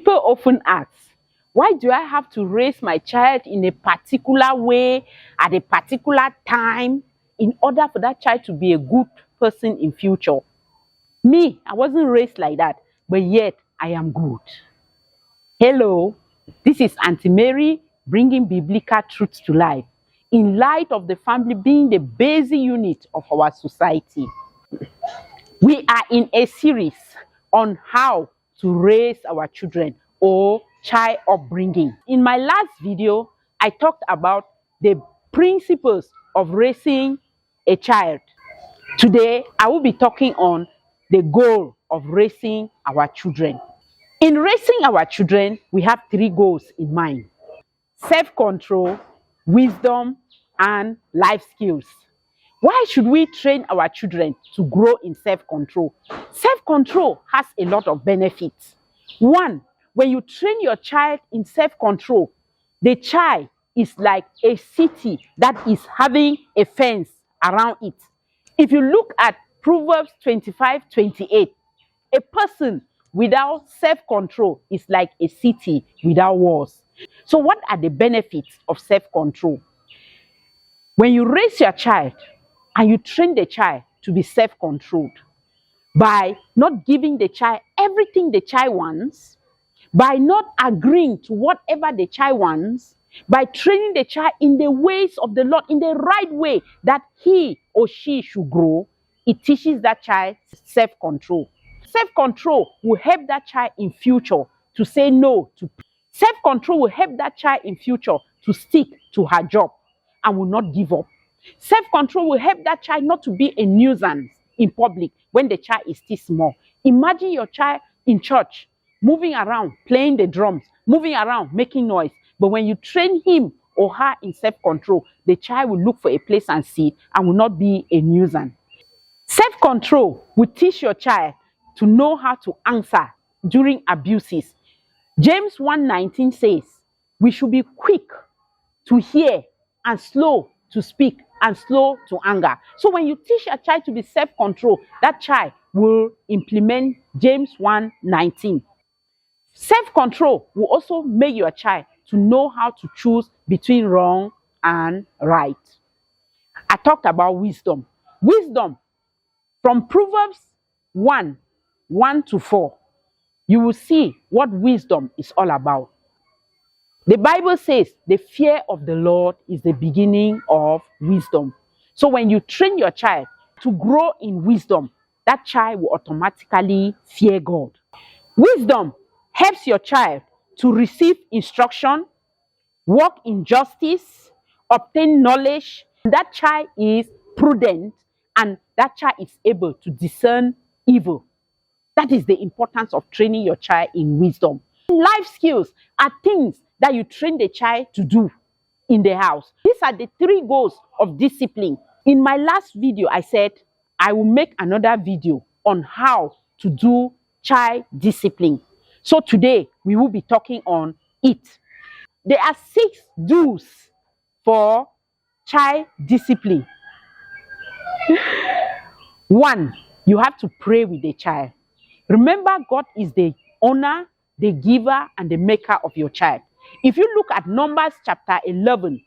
People often ask, why do I have to raise my child in a particular way at a particular time in order for that child to be a good person in future? Me, I wasn't raised like that, but yet I am good. Hello, this is Auntie Mary bringing biblical truths to life in light of the family being the basic unit of our society. We are in a series on how to raise our children or child upbringing. In my last video, I talked about the principles of raising a child. Today, I will be talking on the goal of raising our children. In raising our children, we have 3 goals in mind: self-control, wisdom, and life skills. Why should we train our children to grow in self-control? Self-control has a lot of benefits. 1, when you train your child in self-control, the child is like a city that is having a fence around it. If you look at Proverbs 25:28, a person without self-control is like a city without walls. So what are the benefits of self-control? When you raise your child and you train the child to be self-controlled by not giving the child everything the child wants, by not agreeing to whatever the child wants, by training the child in the ways of the Lord, in the right way that he or she should grow, it teaches that child self-control. Self-control will help that child in future to say no to. Self-control will help that child in future to stick to her job and will not give up. Self-control will help that child not to be a nuisance in public when the child is still small. Imagine your child in church, moving around, playing the drums, moving around, making noise. But when you train him or her in self-control, the child will look for a place and sit and will not be a nuisance. Self-control will teach your child to know how to answer during abuses. James 1:19 says, we should be quick to hear and slow to speak and slow to anger. So when you teach a child to be self-controlled, that child will implement James 1:19. Self-control will also make your child to know how to choose between wrong and right. I talked about wisdom. Wisdom from Proverbs 1:1-4. You will see what wisdom is all about. The Bible says the fear of the Lord is the beginning of wisdom. So when you train your child to grow in wisdom, that child will automatically fear God. Wisdom helps your child to receive instruction, walk in justice, obtain knowledge. That child is prudent and that child is able to discern evil. That is the importance of training your child in wisdom. Life skills are things that you train the child to do in the house. These are the 3 goals of discipline. In my last video, I said I will make another video on how to do child discipline. So today, we will be talking on it. There are 6 do's for child discipline. 1, you have to pray with the child. Remember, God is the owner, the giver, and the maker of your child. If you look at Numbers chapter 11,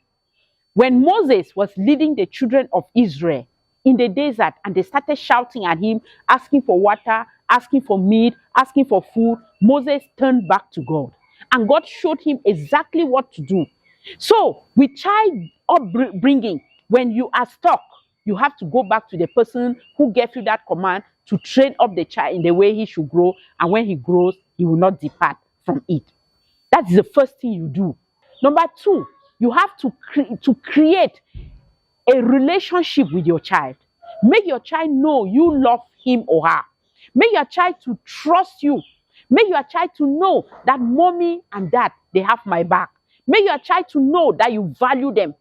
when Moses was leading the children of Israel in the desert and they started shouting at him, asking for water, asking for meat, asking for food, Moses turned back to God. And God showed him exactly what to do. So with child upbringing, when you are stuck, you have to go back to the person who gave you that command to train up the child in the way he should grow. And when he grows, he will not depart from it. That is the first thing you do. Number 2, you have to create a relationship with your child. Make your child know you love him or her. Make your child to trust you. Make your child to know that mommy and dad, they have my back. Make your child to know that you value them.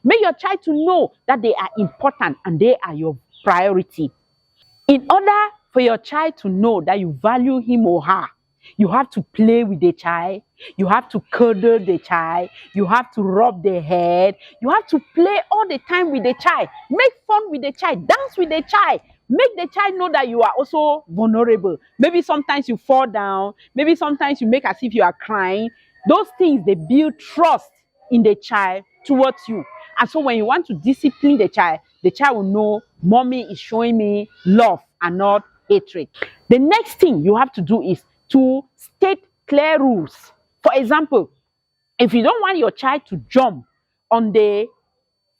Make your child to know that they are important and they are your priority. In order for your child to know that you value him or her, you have to play with the child. You have to cuddle the child. You have to rub their head. You have to play all the time with the child. Make fun with the child. Dance with the child. Make the child know that you are also vulnerable. Maybe sometimes you fall down. Maybe sometimes you make as if you are crying. Those things, they build trust in the child towards you. And so when you want to discipline the child will know mommy is showing me love and not hatred. The next thing you have to do is to state clear rules. For example, if you don't want your child to jump on the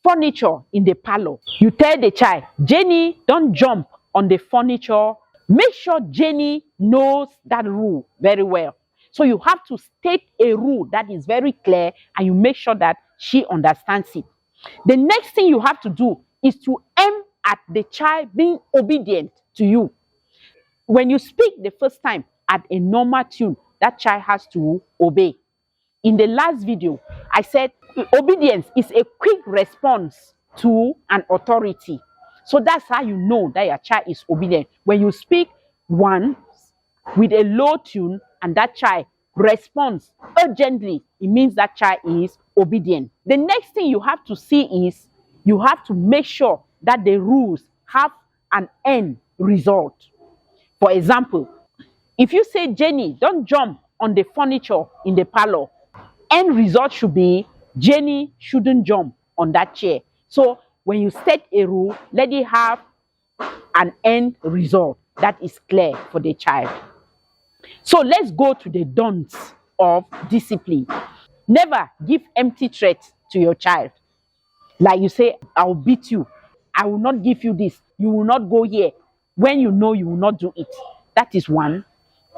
furniture in the parlor, you tell the child, Jenny, don't jump on the furniture. Make sure Jenny knows that rule very well. So you have to state a rule that is very clear and you make sure that she understands it. The next thing you have to do is to aim at the child being obedient to you. When you speak the first time at a normal tune, that child has to obey. In the last video, I said obedience is a quick response to an authority. So that's how you know that your child is obedient. When you speak once with a low tune and that child responds urgently, it means that child is obedient. The next thing you have to see is you have to make sure that the rules have an end result. For example, if you say, Jenny, don't jump on the furniture in the parlor, end result should be Jenny shouldn't jump on that chair. So when you set a rule, let it have an end result that is clear for the child. So let's go to the don'ts of discipline. Never give empty threats to your child. Like you say, I'll beat you. I will not give you this. You will not go here when you know you will not do it. That is one.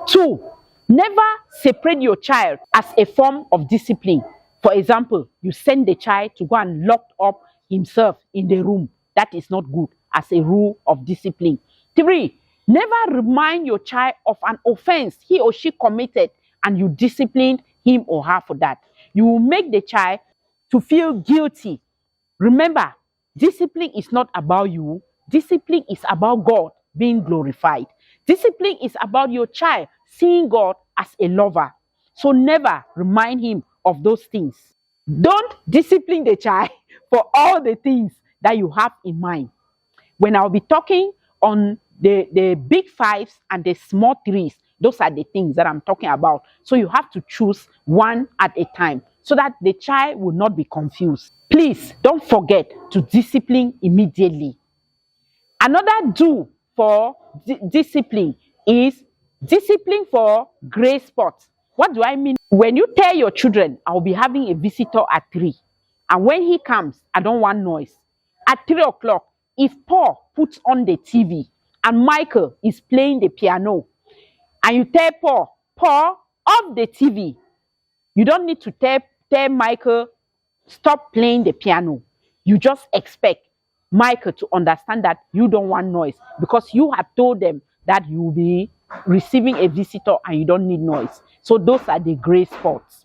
Two, never separate your child as a form of discipline. For example, you send the child to go and lock up himself in the room. That is not good as a rule of discipline. Three, never remind your child of an offense he or she committed and you disciplined him or her for that. You will make the child to feel guilty. Remember, discipline is not about you. Discipline is about God being glorified. Discipline is about your child seeing God as a lover. So never remind him of those things. Don't discipline the child for all the things that you have in mind. When I'll be talking on the big fives and the small threes, those are the things that I'm talking about. So you have to choose one at a time so that the child will not be confused. Please don't forget to discipline immediately. Another do for discipline is discipline for gray spots. What do I mean? When you tell your children, I'll be having a visitor at 3, and when he comes, I don't want noise. At 3 o'clock, if Paul puts on the TV and Michael is playing the piano, and you tell Paul, off the TV, you don't need to tell Michael, stop playing the piano. You just expect Michael to understand that you don't want noise because you have told them that you will be receiving a visitor and you don't need noise. So those are the gray spots.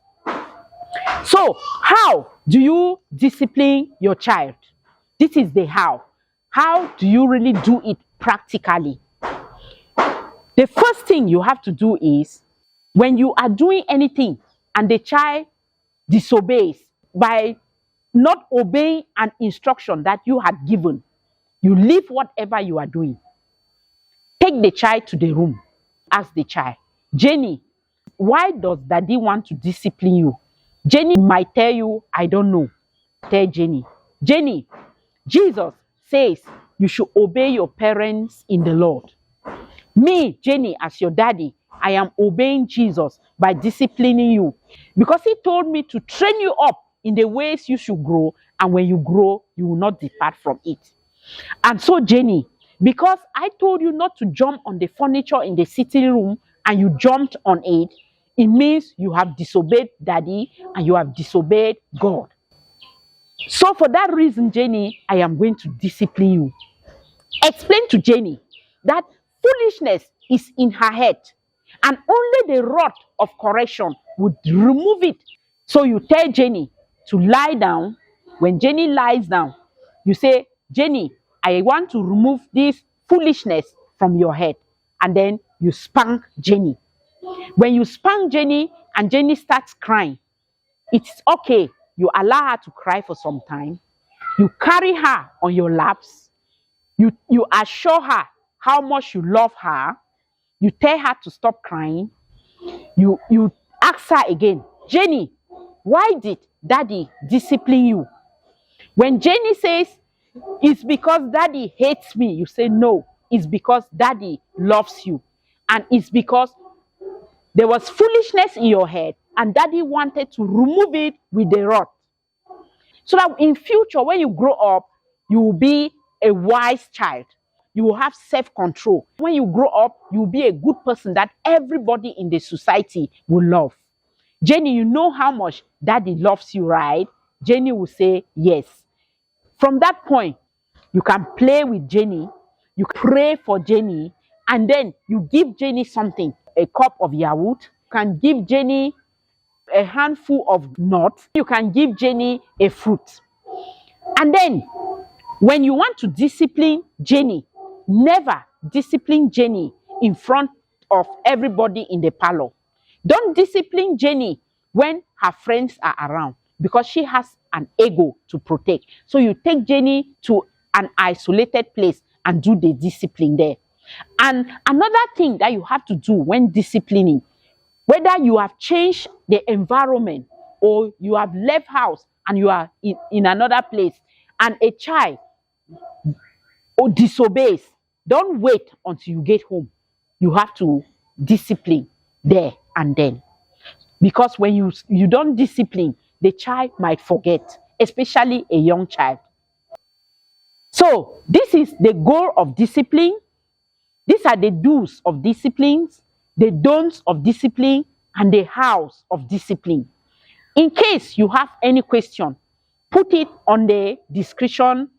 So how do you discipline your child? This is the how. How do you really do it practically? The first thing you have to do is when you are doing anything and the child disobeys by not obeying an instruction that you had given, you leave whatever you are doing. Take the child to the room. Ask the child, Jenny, why does daddy want to discipline you? Jenny might tell you, I don't know. Tell Jenny, Jesus says you should obey your parents in the Lord. Me, Jenny, as your daddy, I am obeying Jesus by disciplining you because he told me to train you up in the ways you should grow, and when you grow, you will not depart from it. And so, Jenny, because I told you not to jump on the furniture in the sitting room and you jumped on it, it means you have disobeyed daddy and you have disobeyed God. So for that reason, Jenny, I am going to discipline you. Explain to Jenny that foolishness is in her head and only the rod of correction would remove it. So you tell Jenny to lie down. When Jenny lies down, you say, Jenny, I want to remove this foolishness from your head. And then you spank Jenny. When you spank Jenny and Jenny starts crying, it's okay. You allow her to cry for some time. You carry her on your laps. You assure her how much you love her. You tell her to stop crying. You ask her again, Jenny, why did daddy discipline you? When Jenny says, it's because daddy hates me, you say, no, it's because daddy loves you. And it's because there was foolishness in your head and daddy wanted to remove it with the rod. So that in future, when you grow up, you will be a wise child. You will have self-control. When you grow up, you will be a good person that everybody in the society will love. Jenny, you know how much daddy loves you, right? Jenny will say yes. From that point, you can play with Jenny, you pray for Jenny, and then you give Jenny something, a cup of yaourt. You can give Jenny a handful of nuts. You can give Jenny a fruit. And then, when you want to discipline Jenny, never discipline Jenny in front of everybody in the parlor. Don't discipline Jenny when her friends are around because she has an ego to protect. So you take Jenny to an isolated place and do the discipline there. And another thing that you have to do when disciplining, whether you have changed the environment or you have left house and you are in another place and a child or disobeys, don't wait until you get home. You have to discipline there and then. Because when you don't discipline, the child might forget, especially a young child. So this is the goal of discipline. These are the do's of disciplines, the don'ts of discipline, and the hows of discipline. In case you have any question, put it on the description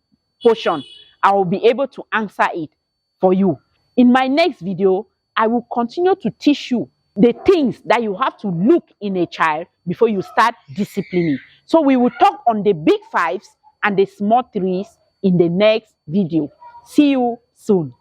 portion. I will be able to answer it for you. In my next video, I will continue to teach you the things that you have to look in a child before you start disciplining. So we will talk on the big fives and the small threes in the next video. See you soon.